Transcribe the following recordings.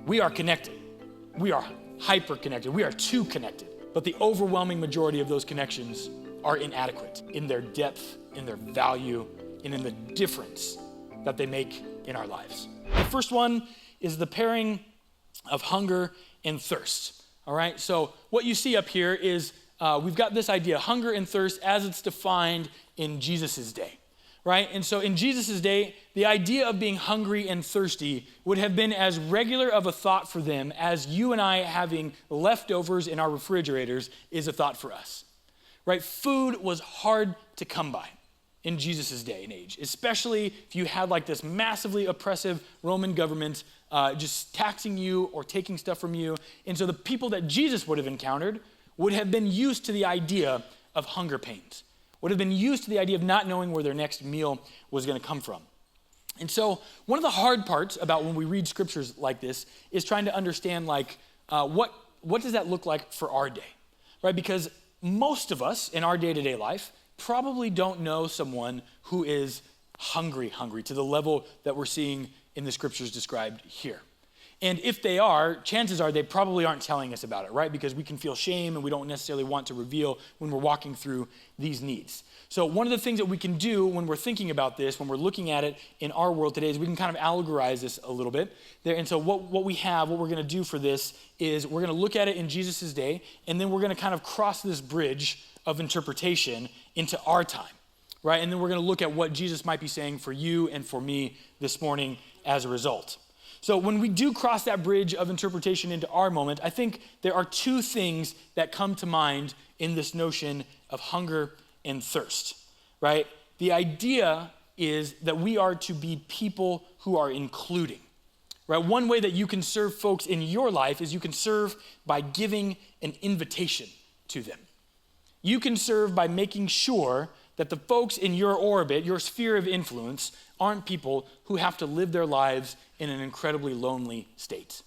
We are connected. We are hyper connected. We are too connected. But the overwhelming majority of those connections are inadequate in their depth, in their value, and in the difference that they make in our lives. The first one is the pairing of hunger and thirst. All right, so what you see up here is we've got this idea, hunger and thirst as it's defined in Jesus' day. Right? And so in Jesus' day, the idea of being hungry and thirsty would have been as regular of a thought for them as you and I having leftovers in our refrigerators is a thought for us. Right? Food was hard to come by in Jesus' day and age, especially if you had like this massively oppressive Roman government just taxing you or taking stuff from you. And so the people that Jesus would have encountered would have been used to the idea of hunger pains, would have been used to the idea of not knowing where their next meal was going to come from. And so one of the hard parts about when we read scriptures like this is trying to understand like what does that look like for our day, right? Because most of us in our day-to-day life probably don't know someone who is hungry to the level that we're seeing in the scriptures described here. And if they are, chances are they probably aren't telling us about it, right? Because we can feel shame and we don't necessarily want to reveal when we're walking through these needs. So one of the things that we can do when we're thinking about this, when we're looking at it in our world today, is we can kind of allegorize this a little bit. And so what we're going to do for this is we're going to look at it in Jesus' day, and then we're going to kind of cross this bridge of interpretation into our time, right? And then we're going to look at what Jesus might be saying for you and for me this morning as a result. So when we do cross that bridge of interpretation into our moment, I think there are two things that come to mind in this notion of hunger and thirst, right? The idea is that we are to be people who are including, right? One way that you can serve folks in your life is you can serve by giving an invitation to them. You can serve by making sure that the folks in your orbit, your sphere of influence, aren't people who have to live their lives in an incredibly lonely state.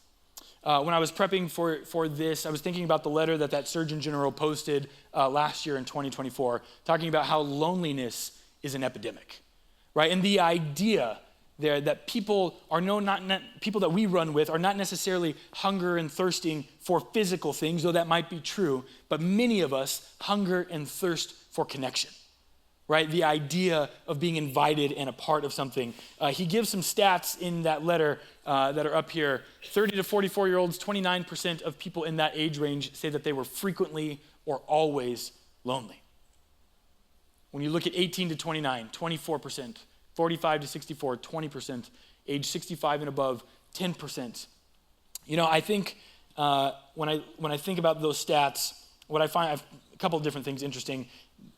When I was prepping for this, I was thinking about the letter that Surgeon General posted last year in 2024, talking about how loneliness is an epidemic, right? And the idea there that people are not people that we run with are not necessarily hunger and thirsting for physical things, though that might be true, but many of us hunger and thirst for connection. Right? The idea of being invited and a part of something. He gives some stats in that letter that are up here. 30 to 44-year-olds, 29% of people in that age range say that they were frequently or always lonely. When you look at 18 to 29, 24%, 45 to 64, 20%, age 65 and above, 10%. You know, I think when I think about those stats, what I find, a couple of different things interesting.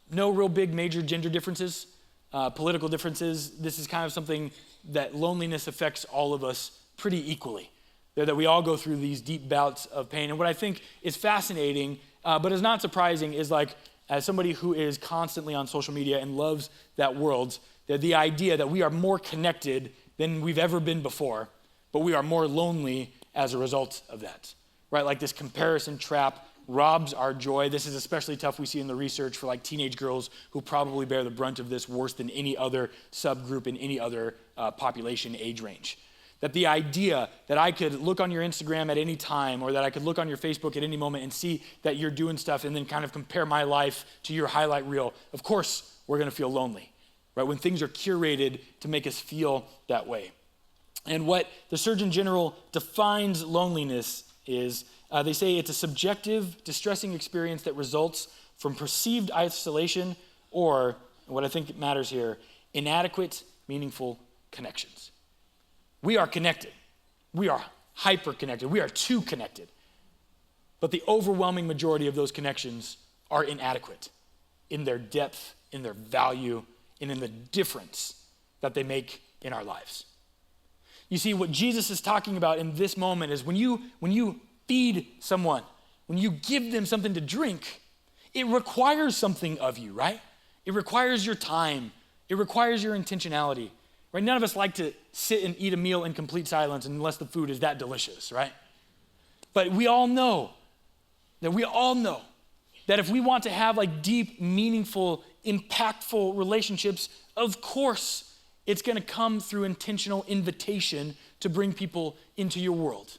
No real big major gender differences, political differences. This is kind of something that loneliness affects all of us pretty equally. That we all go through these deep bouts of pain. And what I think is fascinating, but is not surprising, is like, as somebody who is constantly on social media and loves that world, that the idea that we are more connected than we've ever been before, but we are more lonely as a result of that, right? Like this comparison trap robs our joy. This is especially tough, we see in the research, for like teenage girls who probably bear the brunt of this worse than any other subgroup in any other population age range. That the idea that I could look on your Instagram at any time, or that I could look on your Facebook at any moment and see that you're doing stuff and then kind of compare my life to your highlight reel, of course we're going to feel lonely, right? When things are curated to make us feel that way. And what the Surgeon General defines loneliness is, they say it's a subjective, distressing experience that results from perceived isolation or, what I think matters here, inadequate, meaningful connections. We are connected. We are hyper connected. We are too connected. But the overwhelming majority of those connections are inadequate in their depth, in their value, and in the difference that they make in our lives. You see, what Jesus is talking about in this moment is when you feed someone, when you give them something to drink, it requires something of you, right? It requires your time. It requires your intentionality, right? None of us like to sit and eat a meal in complete silence unless the food is that delicious, right? But we all know that if we want to have like deep, meaningful, impactful relationships, of course, it's going to come through intentional invitation to bring people into your world.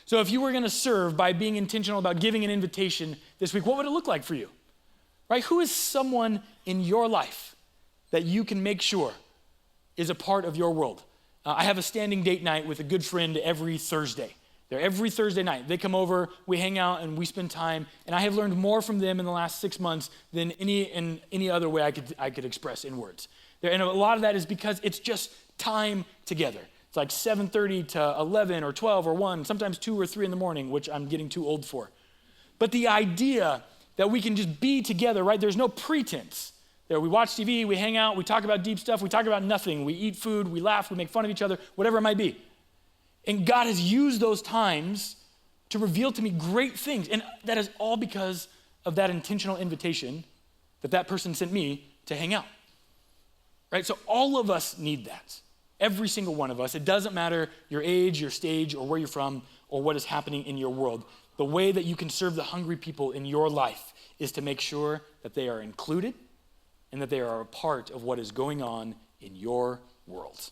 So if you were going to serve by being intentional about giving an invitation this week, what would it look like for you? Right? Who is someone in your life that you can make sure is a part of your world? I have a standing date night with a good friend every Thursday. They're every Thursday night. They come over, we hang out, and we spend time. And I have learned more from them in the last 6 months than any other way I could express in words. And a lot of that is because it's just time together. It's like 7:30 to 11 or 12 or 1, sometimes 2 or 3 in the morning, which I'm getting too old for. But the idea that we can just be together, right? There's no pretense. There, we watch TV, we hang out, we talk about deep stuff, we talk about nothing. We eat food, we laugh, we make fun of each other, whatever it might be. And God has used those times to reveal to me great things. And that is all because of that intentional invitation that person sent me to hang out. Right? So all of us need that. Every single one of us. It doesn't matter your age, your stage, or where you're from, or what is happening in your world. The way that you can serve the hungry people in your life is to make sure that they are included and that they are a part of what is going on in your world.